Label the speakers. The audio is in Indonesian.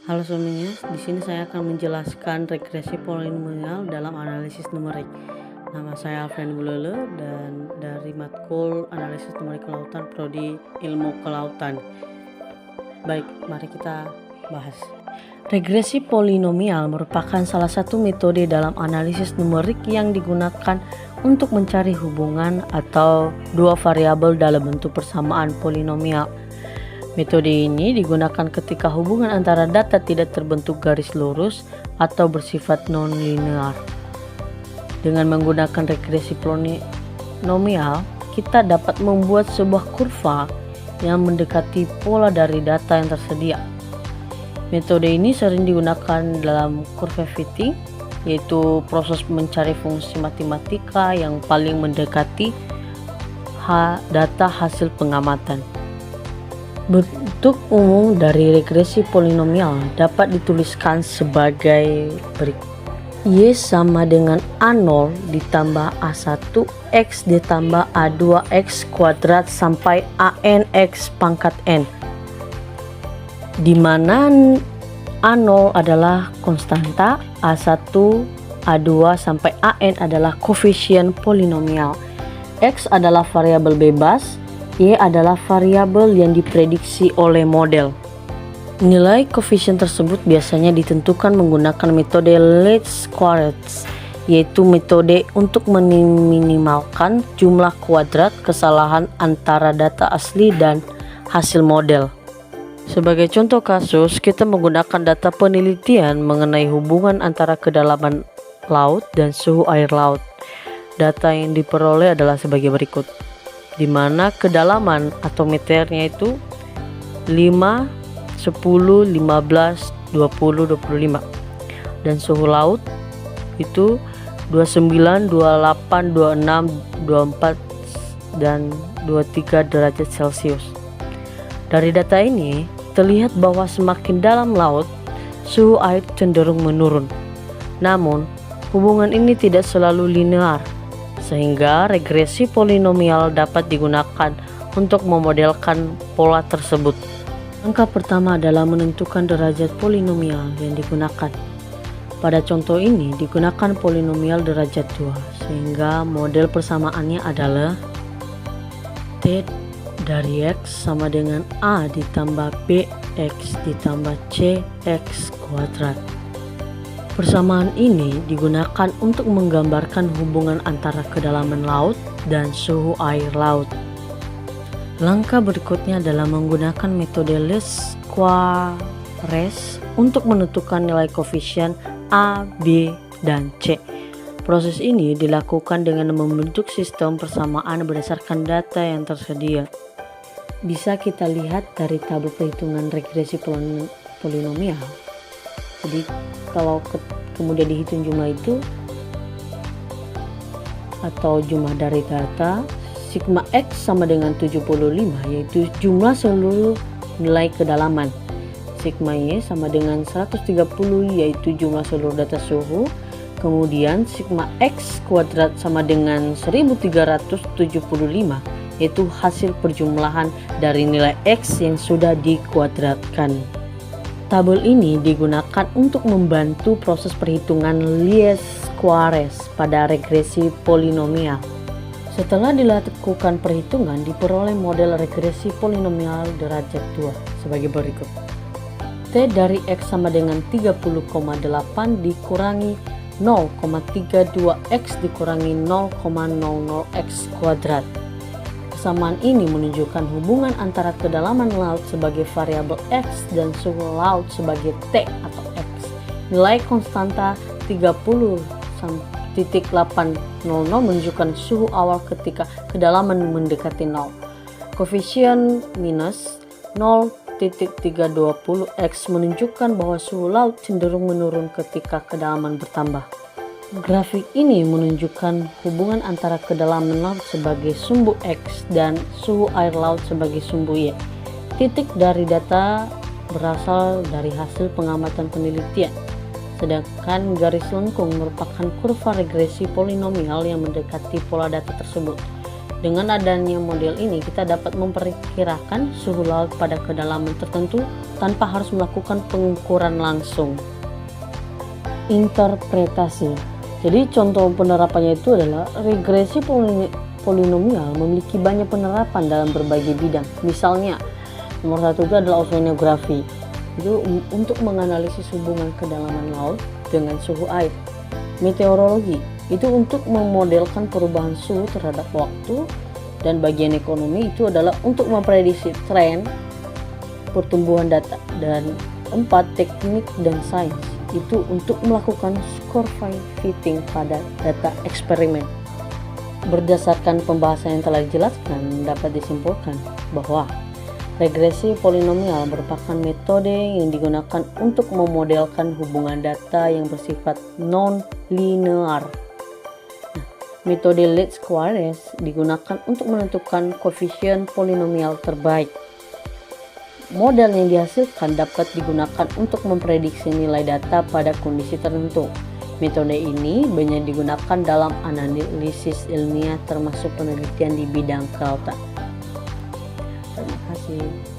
Speaker 1: Halo semuanya, di sini saya akan menjelaskan regresi polinomial dalam analisis numerik. Nama saya Alfred Bulele dan dari matkul analisis numerik kelautan prodi ilmu kelautan. Baik, mari kita bahas. Regresi polinomial merupakan salah satu metode dalam analisis numerik yang digunakan untuk mencari hubungan atau dua variabel dalam bentuk persamaan polinomial. Metode ini digunakan ketika hubungan antara data tidak terbentuk garis lurus atau bersifat non-linear. Dengan menggunakan regresi polinomial, kita dapat membuat sebuah kurva yang mendekati pola dari data yang tersedia. Metode ini sering digunakan dalam curve fitting, yaitu proses mencari fungsi matematika yang paling mendekati data hasil pengamatan. Bentuk umum dari regresi polinomial dapat dituliskan sebagai berikut. Y sama dengan A0 ditambah A1 X ditambah A2 X kuadrat sampai AN X pangkat N, di mana A0 adalah konstanta, A1, A2 sampai AN adalah koefisien polinomial, X adalah variabel bebas, Y adalah variabel yang diprediksi oleh model. Nilai koefisien tersebut biasanya ditentukan menggunakan metode least squares, yaitu metode untuk meminimalkan jumlah kuadrat kesalahan antara data asli dan hasil model. Sebagai contoh kasus, kita menggunakan data penelitian mengenai hubungan antara kedalaman laut dan suhu air laut. Data yang diperoleh adalah sebagai berikut, di mana kedalaman atau meternya itu 5, 10, 15, 20, 25, dan suhu laut itu 29, 28, 26, 24, dan 23 derajat Celcius. Dari data ini terlihat bahwa semakin dalam laut, suhu air cenderung menurun. Namun, hubungan ini tidak selalu linear, sehingga regresi polinomial dapat digunakan untuk memodelkan pola tersebut. Langkah pertama adalah menentukan derajat polinomial yang digunakan. Pada contoh ini digunakan polinomial derajat 2, sehingga model persamaannya adalah T dari X sama dengan A ditambah B X ditambah C X kuadrat. Persamaan ini digunakan untuk menggambarkan hubungan antara kedalaman laut dan suhu air laut. Langkah berikutnya adalah menggunakan metode least squares untuk menentukan nilai koefisien A, B, dan C. Proses ini dilakukan dengan membentuk sistem persamaan berdasarkan data yang tersedia. Bisa kita lihat dari tabel perhitungan regresi polinomial. Jadi kalau kemudian dihitung jumlah itu atau jumlah dari data, sigma X sama dengan 75, yaitu jumlah seluruh nilai kedalaman. Sigma Y sama dengan 130, yaitu jumlah seluruh data suhu. Kemudian sigma X kuadrat sama dengan 1375, yaitu hasil perjumlahan dari nilai X yang sudah dikuadratkan. Tabel ini digunakan untuk membantu proses perhitungan least squares pada regresi polinomial. Setelah dilakukan perhitungan, diperoleh model regresi polinomial derajat 2 sebagai berikut. T dari X sama dengan 30,8 dikurangi 0,32 X dikurangi 0,00 X kuadrat. Persamaan ini menunjukkan hubungan antara kedalaman laut sebagai variabel X dan suhu laut sebagai T atau X. Nilai konstanta 30,800 menunjukkan suhu awal ketika kedalaman mendekati 0. Koefisien minus 0,320 X menunjukkan bahwa suhu laut cenderung menurun ketika kedalaman bertambah. Grafik ini menunjukkan hubungan antara kedalaman laut sebagai sumbu X dan suhu air laut sebagai sumbu Y. Titik dari data berasal dari hasil pengamatan penelitian, sedangkan garis lengkung merupakan kurva regresi polinomial yang mendekati pola data tersebut. Dengan adanya model ini, kita dapat memperkirakan suhu laut pada kedalaman tertentu tanpa harus melakukan pengukuran langsung. Interpretasi. Jadi contoh penerapannya itu adalah regresi polinomial memiliki banyak penerapan dalam berbagai bidang. Misalnya, nomor satu itu adalah oceanografi. Itu untuk menganalisis hubungan kedalaman laut dengan suhu air. Meteorologi itu untuk memodelkan perubahan suhu terhadap waktu, dan bagian ekonomi itu adalah untuk memprediksi tren pertumbuhan data. Dan 4, teknik dan sains itu untuk melakukan score fitting pada data eksperimen. Berdasarkan pembahasan yang telah dijelaskan, dapat disimpulkan bahwa regresi polinomial merupakan metode yang digunakan untuk memodelkan hubungan data yang bersifat non-linear. Metode least squares digunakan untuk menentukan koefisien polinomial terbaik. Model yang dihasilkan dapat digunakan untuk memprediksi nilai data pada kondisi tertentu. Metode ini banyak digunakan dalam analisis ilmiah termasuk penelitian di bidang kelautan. Terima kasih.